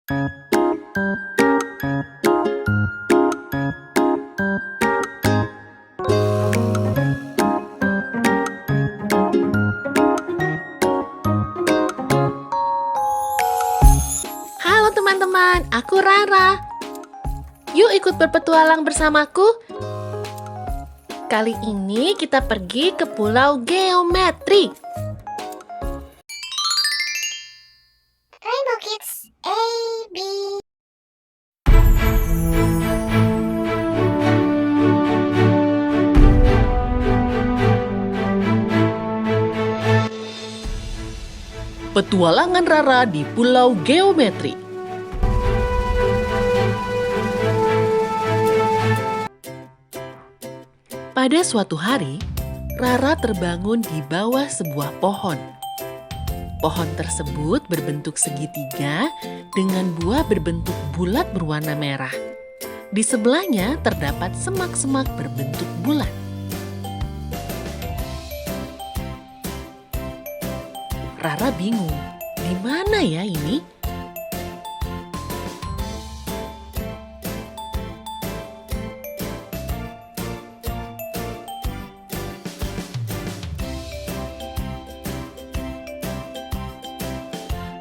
Halo teman-teman, aku Rara. Yuk ikut berpetualang bersamaku. Kali ini kita pergi ke Pulau Geometri. Rainbow Kids A, B. Petualangan Rara di Pulau Geometri. Pada suatu hari, Rara terbangun di bawah sebuah pohon. Pohon tersebut berbentuk segitiga dengan buah berbentuk bulat berwarna merah. Di sebelahnya terdapat semak-semak berbentuk bulat. Rara bingung, di mana ya ini?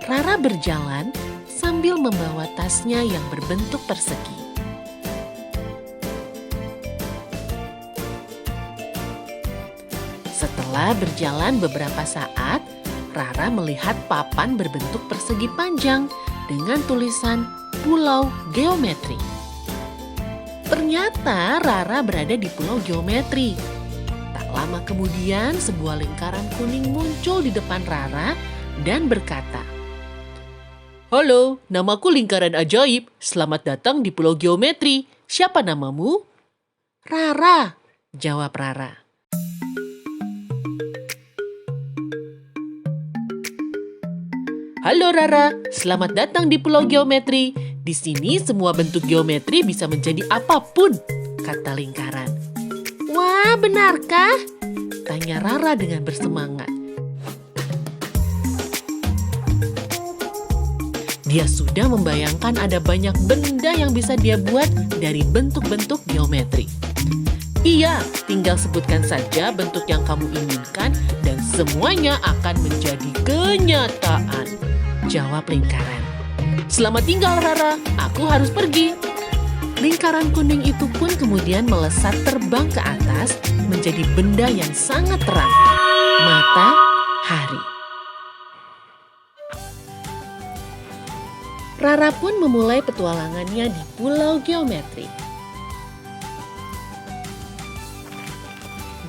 Rara berjalan sambil membawa tasnya yang berbentuk persegi. Setelah berjalan beberapa saat, Rara melihat papan berbentuk persegi panjang dengan tulisan Pulau Geometri. Ternyata Rara berada di Pulau Geometri. Tak lama kemudian, sebuah lingkaran kuning muncul di depan Rara dan berkata, "Halo, namaku Lingkaran Ajaib. Selamat datang di Pulau Geometri. Siapa namamu?" "Rara," jawab Rara. "Halo Rara, selamat datang di Pulau Geometri. Di sini semua bentuk geometri bisa menjadi apapun," kata lingkaran. "Wah, benarkah?" tanya Rara dengan bersemangat. Dia sudah membayangkan ada banyak benda yang bisa dia buat dari bentuk-bentuk geometri. "Iya, tinggal sebutkan saja bentuk yang kamu inginkan dan semuanya akan menjadi kenyataan," jawab lingkaran. "Selamat tinggal Rara, aku harus pergi." Lingkaran kuning itu pun kemudian melesat terbang ke atas menjadi benda yang sangat terang, matahari. Rara pun memulai petualangannya di Pulau Geometri.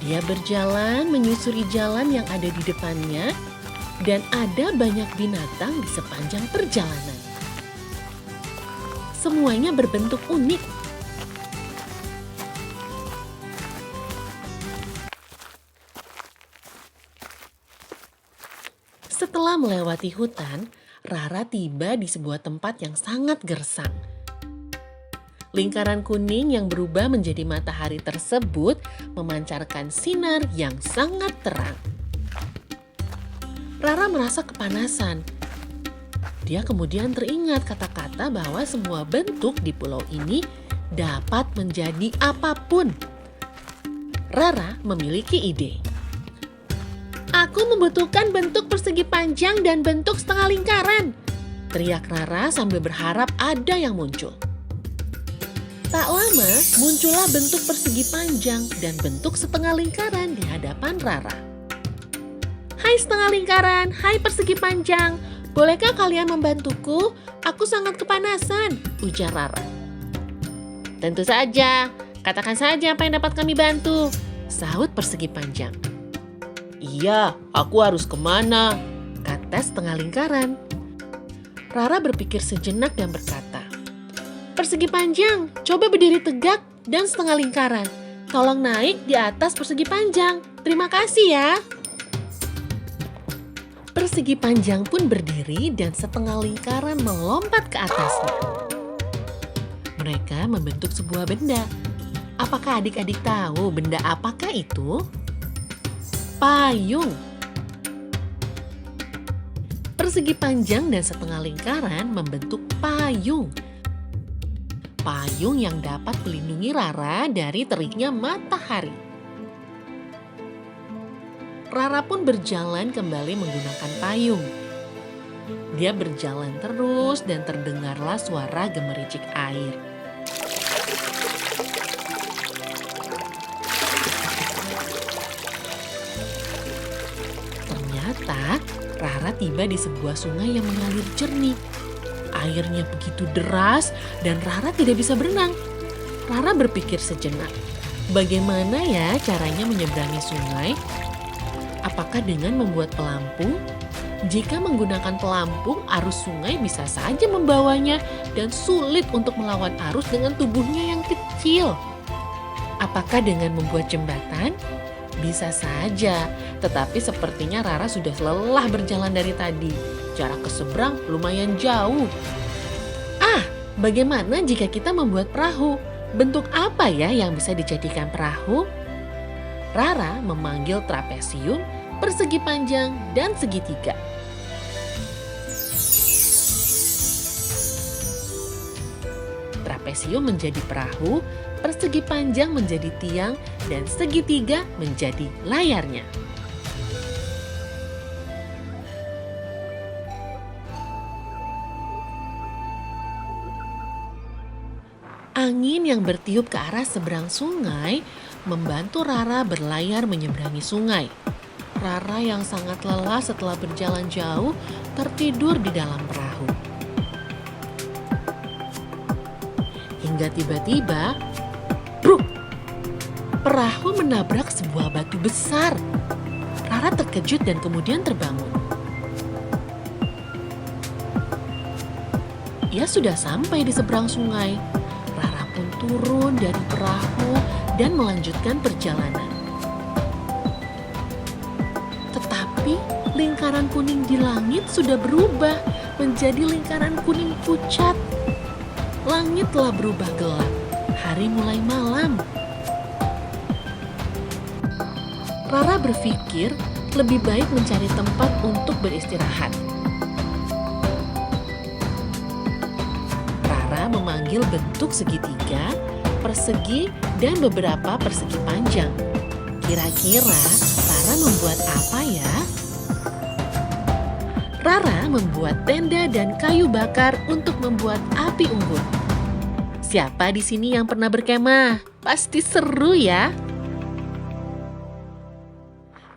Dia berjalan menyusuri jalan yang ada di depannya dan ada banyak binatang di sepanjang perjalanan. Semuanya berbentuk unik. Setelah melewati hutan, Rara tiba di sebuah tempat yang sangat gersang. Lingkaran kuning yang berubah menjadi matahari tersebut memancarkan sinar yang sangat terang. Rara merasa kepanasan. Dia kemudian teringat kata-kata bahwa semua bentuk di pulau ini dapat menjadi apapun. Rara memiliki ide. "Aku membutuhkan bentuk persegi panjang dan bentuk setengah lingkaran," teriak Rara sambil berharap ada yang muncul. Tak lama, muncullah bentuk persegi panjang dan bentuk setengah lingkaran di hadapan Rara. "Hai setengah lingkaran, hai persegi panjang, bolehkah kalian membantuku? Aku sangat kepanasan," ujar Rara. "Tentu saja, katakan saja apa yang dapat kami bantu," sahut persegi panjang. "Iya, aku harus kemana?" kata setengah lingkaran. Rara berpikir sejenak dan berkata, "Persegi panjang, coba berdiri tegak dan setengah lingkaran. Tolong naik di atas persegi panjang. Terima kasih ya." Persegi panjang pun berdiri dan setengah lingkaran melompat ke atasnya. Mereka membentuk sebuah benda. Apakah adik-adik tahu benda apakah itu? Payung. persegi panjang dan setengah lingkaran membentuk payung. Payung yang dapat melindungi Rara dari teriknya matahari. Rara pun berjalan kembali menggunakan payung. Dia berjalan terus dan terdengarlah suara gemericik air. Ternyata Rara tiba di sebuah sungai yang mengalir jernih. Airnya begitu deras dan Rara tidak bisa berenang. Rara berpikir sejenak, bagaimana ya caranya menyeberangi sungai? Apakah dengan membuat pelampung? Jika menggunakan pelampung, arus sungai bisa saja membawanya dan sulit untuk melawan arus dengan tubuhnya yang kecil. Apakah dengan membuat jembatan? Bisa saja, tetapi sepertinya Rara sudah lelah berjalan dari tadi. Jarak ke seberang lumayan jauh. Bagaimana jika kita membuat perahu? Bentuk apa ya yang bisa dijadikan perahu? Rara memanggil trapesium, persegi panjang, dan segitiga. Trapesium menjadi perahu, persegi panjang menjadi tiang, dan segitiga menjadi layarnya. Angin yang bertiup ke arah seberang sungai membantu Rara berlayar menyeberangi sungai. Rara yang sangat lelah setelah berjalan jauh tertidur di dalam perahu. Hingga tiba-tiba, bruk! Perahu menabrak sebuah batu besar. Rara terkejut dan kemudian terbangun. Ia sudah sampai di seberang sungai. Rara pun turun dari perahu dan melanjutkan perjalanan. Tetapi lingkaran kuning di langit sudah berubah menjadi lingkaran kuning pucat. Langit telah berubah gelap. Hari mulai malam. Rara berpikir lebih baik mencari tempat untuk beristirahat. Rara memanggil bentuk segitiga, persegi, dan beberapa persegi panjang. Kira-kira Rara membuat apa ya? Rara membuat tenda dan kayu bakar untuk membuat api unggun. Siapa di sini yang pernah berkemah? Pasti seru ya.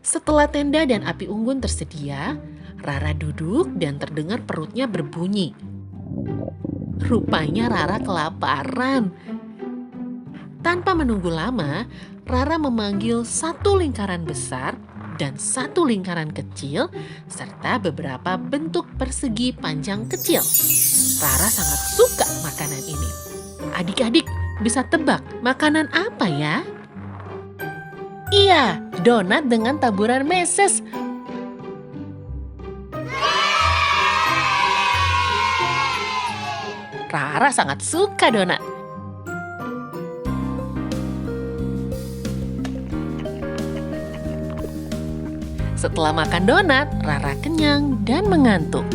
Setelah tenda dan api unggun tersedia, Rara duduk dan terdengar perutnya berbunyi. Rupanya Rara kelaparan. Tanpa menunggu lama, Rara memanggil satu lingkaran besar dan satu lingkaran kecil, serta beberapa bentuk persegi panjang kecil. Rara sangat suka makanan ini. Adik-adik, bisa tebak makanan apa ya? Iya, donat dengan taburan meses. Rara sangat suka donat. Setelah makan donat, Rara kenyang dan mengantuk.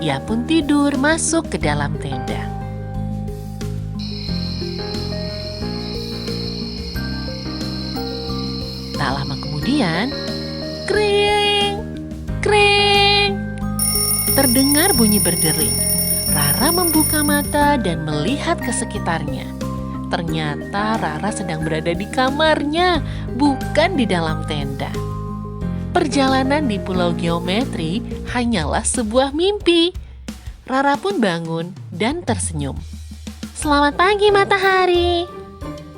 Ia pun tidur masuk ke dalam tenda. Tak lama kemudian, kring, kring, terdengar bunyi berdering. Rara membuka mata dan melihat ke sekitarnya. Ternyata Rara sedang berada di kamarnya, bukan di dalam tenda. Perjalanan di Pulau Geometri hanyalah sebuah mimpi. Rara pun bangun dan tersenyum. Selamat pagi matahari.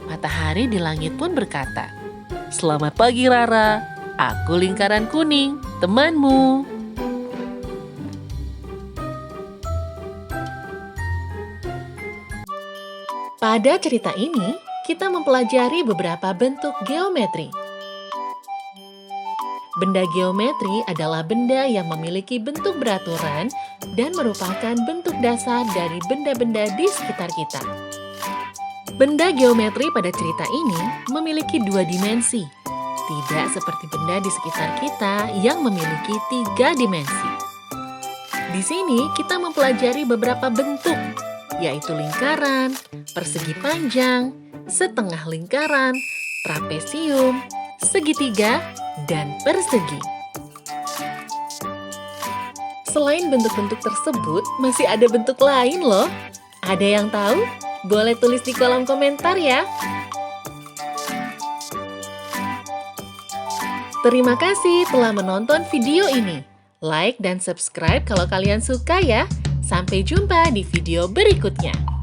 Matahari di langit pun berkata, selamat pagi Rara, aku lingkaran kuning, temanmu. Pada cerita ini, kita mempelajari beberapa bentuk geometri. Benda geometri adalah benda yang memiliki bentuk beraturan dan merupakan bentuk dasar dari benda-benda di sekitar kita. Benda geometri pada cerita ini memiliki dua dimensi. Tidak seperti benda di sekitar kita yang memiliki 3 dimensi. Di sini kita mempelajari beberapa bentuk, yaitu lingkaran, persegi panjang, setengah lingkaran, trapesium, segitiga, dan persegi. Selain bentuk-bentuk tersebut, masih ada bentuk lain loh. Ada yang tahu? Boleh tulis di kolom komentar ya. Terima kasih telah menonton video ini. Like dan subscribe kalau kalian suka ya. Sampai jumpa di video berikutnya.